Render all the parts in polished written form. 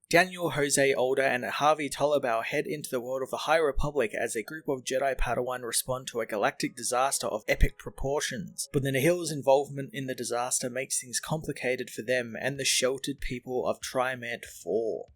Daniel, Jose Older, and Harvey Tolobao head into the world of the High Republic as a group of Jedi Padawan respond to a galactic disaster of epic proportions, but the Nihil's involvement in the disaster makes things complicated for them and the sheltered people of Trimant 4.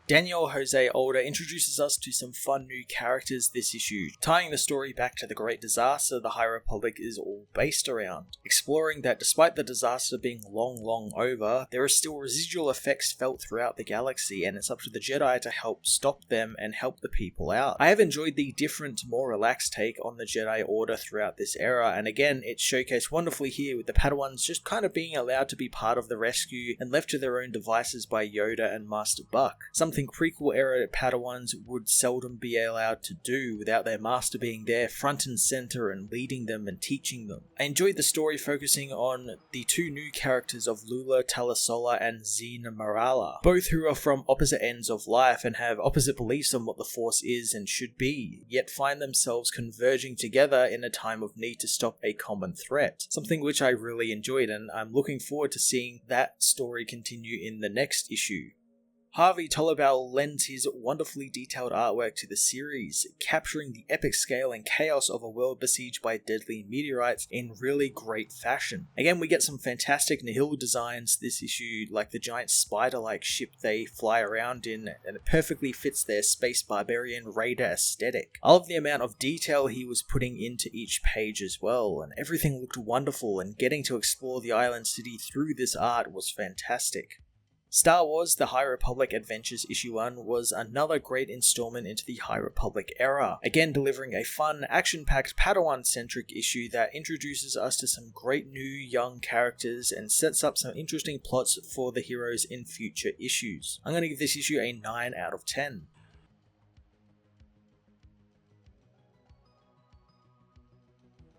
Daniel Jose Older introduces us to some fun new characters this issue, tying the story back to the great disaster the High Republic is all based around, exploring that despite the disaster being long over, there are still residual effects felt throughout the galaxy, and it's up to the Jedi to help stop them and help the people out. I have enjoyed the different, more relaxed take on the Jedi Order throughout this era, and again, it's showcased wonderfully here with the Padawans just kind of being allowed to be part of the rescue and left to their own devices by Yoda and Master Buck, something prequel era Padawans would seldom be allowed to do without their master being there front and center and leading them and teaching them. I enjoyed the story focusing on the two new characters of Lula Talasola and Zine Marala, both who are from opposite ends of life and have opposite beliefs on what the Force is and should be, yet find themselves converging together in a time of need to stop a common threat, something which I really enjoyed, and I'm looking forward to seeing that story continue in the next issue. Harvey Tolobao lends his wonderfully detailed artwork to the series, capturing the epic scale and chaos of a world besieged by deadly meteorites in really great fashion. Again, we get some fantastic Nihil designs this issue, like the giant spider-like ship they fly around in, and it perfectly fits their space barbarian raider aesthetic. I love the amount of detail he was putting into each page as well, and everything looked wonderful, and getting to explore the island city through this art was fantastic. Star Wars The High Republic Adventures Issue 1 was another great installment into the High Republic era, again delivering a fun, action-packed Padawan-centric issue that introduces us to some great new young characters and sets up some interesting plots for the heroes in future issues. I'm going to give this issue a 9 out of 10.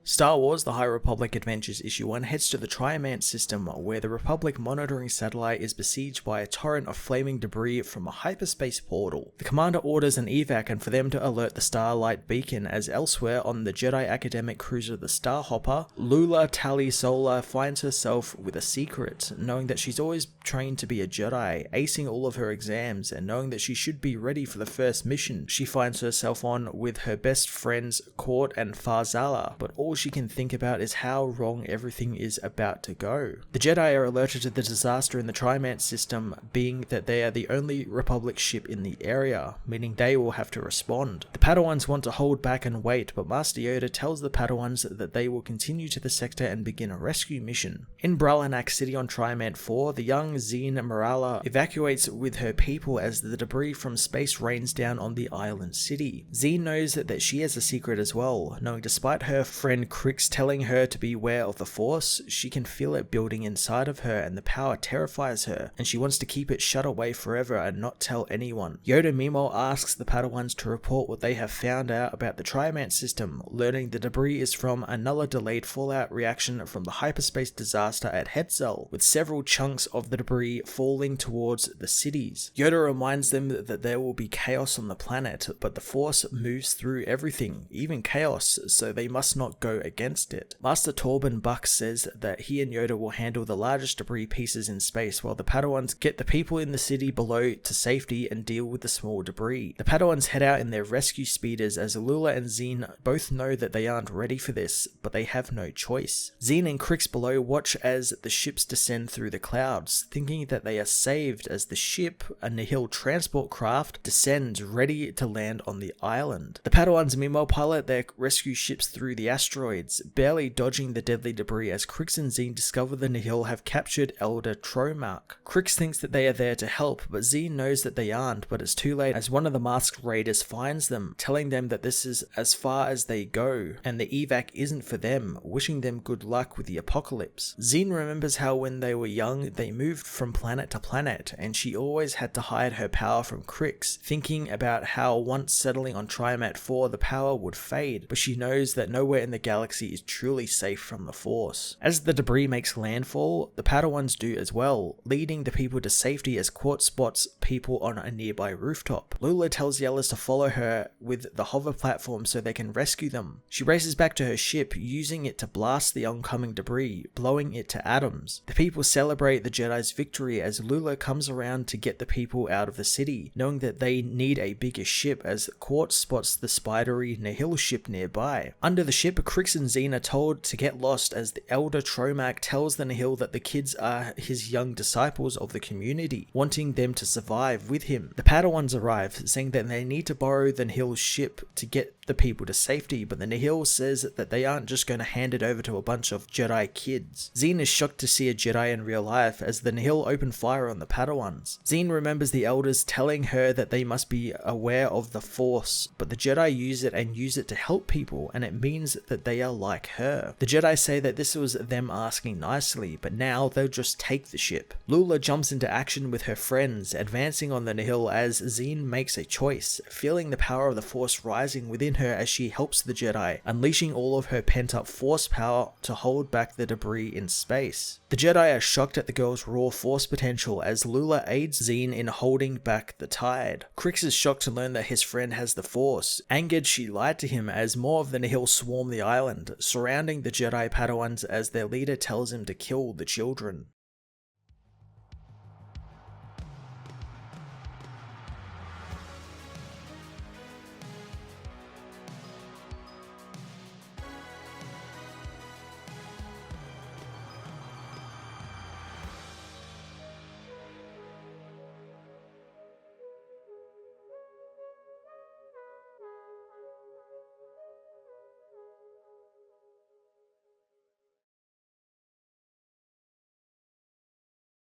Star Wars The High Republic Adventures Issue 1 heads to the Trimant system, where the Republic monitoring satellite is besieged by a torrent of flaming debris from a hyperspace portal. The commander orders an evac and for them to alert the Starlight Beacon, as elsewhere on the Jedi academic cruiser the Starhopper, Lula Talisola finds herself with a secret, knowing that she's always trained to be a Jedi, acing all of her exams, and knowing that she should be ready for the first mission she finds herself on with her best friends Court and Farzala, but all she can think about is how wrong everything is about to go. The Jedi are alerted to the disaster in the Trimant system, being that they are the only Republic ship in the area, meaning they will have to respond. The Padawans want to hold back and wait, but Master Yoda tells the Padawans that they will continue to the sector and begin a rescue mission. In Bralanak City on Trimant 4, the young Zine Marala evacuates with her people as the debris from space rains down on the island city. Zine knows that she has a secret as well, knowing despite her friend Crix telling her to beware of the Force, she can feel it building inside of her and the power terrifies her, and she wants to keep it shut away forever and not tell anyone. Yoda meanwhile asks the Padawans to report what they have found out about the Trimant system, learning the debris is from another delayed fallout reaction from the hyperspace disaster at Hetzel, with several chunks of the debris falling towards the cities. Yoda reminds them that there will be chaos on the planet, but the Force moves through everything, even chaos, so they must not go against it. Master Torben Buck says that he and Yoda will handle the largest debris pieces in space, while the Padawans get the people in the city below to safety and deal with the small debris. The Padawans head out in their rescue speeders as Lula and Zine both know that they aren't ready for this, but they have no choice. Zine and Crix below watch as the ships descend through the clouds, thinking that they are saved as the ship, a Nihil transport craft, descends ready to land on the island. The Padawans meanwhile pilot their rescue ships through the asteroids, barely dodging the deadly debris as Crix and Zine discover the Nihil have captured Elder Tromark. Crix thinks that they are there to help, but Zine knows that they aren't, but it's too late as one of the masked raiders finds them, telling them that this is as far as they go, and the evac isn't for them, wishing them good luck with the apocalypse. Zine remembers how when they were young, they moved from planet to planet, and she always had to hide her power from Crix, thinking about how once settling on Trimat 4 the power would fade, but she knows that nowhere in the galaxy is truly safe from the Force. As the debris makes landfall, the Padawans do as well, leading the people to safety as Quartz spots people on a nearby rooftop. Lula tells the others to follow her with the hover platform so they can rescue them. She races back to her ship, using it to blast the oncoming debris, blowing it to atoms. The people celebrate the Jedi's victory as Lula comes around to get the people out of the city, knowing that they need a bigger ship as Quartz spots the spidery Nihil ship nearby. Under the ship, Crix and Zeen are told to get lost as the elder Tromac tells the Nihil that the kids are his young disciples of the community, wanting them to survive with him. The Padawans arrive, saying that they need to borrow the Nihil's ship to get the people to safety, but the Nihil says that they aren't just going to hand it over to a bunch of Jedi kids. Zeen is shocked to see a Jedi in real life as the Nihil open fire on the Padawans. Zeen remembers the elders telling her that they must be aware of the Force, but the Jedi use it to help people, and it means that they are like her. The Jedi say that this was them asking nicely, but now they'll just take the ship. Lula jumps into action with her friends, advancing on the Nihil as Zeen makes a choice, feeling the power of the Force rising within her as she helps the Jedi, unleashing all of her pent-up Force power to hold back the debris in space. The Jedi are shocked at the girl's raw Force potential as Lula aids Zeen in holding back the tide. Crix is shocked to learn that his friend has the Force. Angered, she lied to him as more of the Nihil swarm the island, surrounding the Jedi Padawans as their leader tells him to kill the children.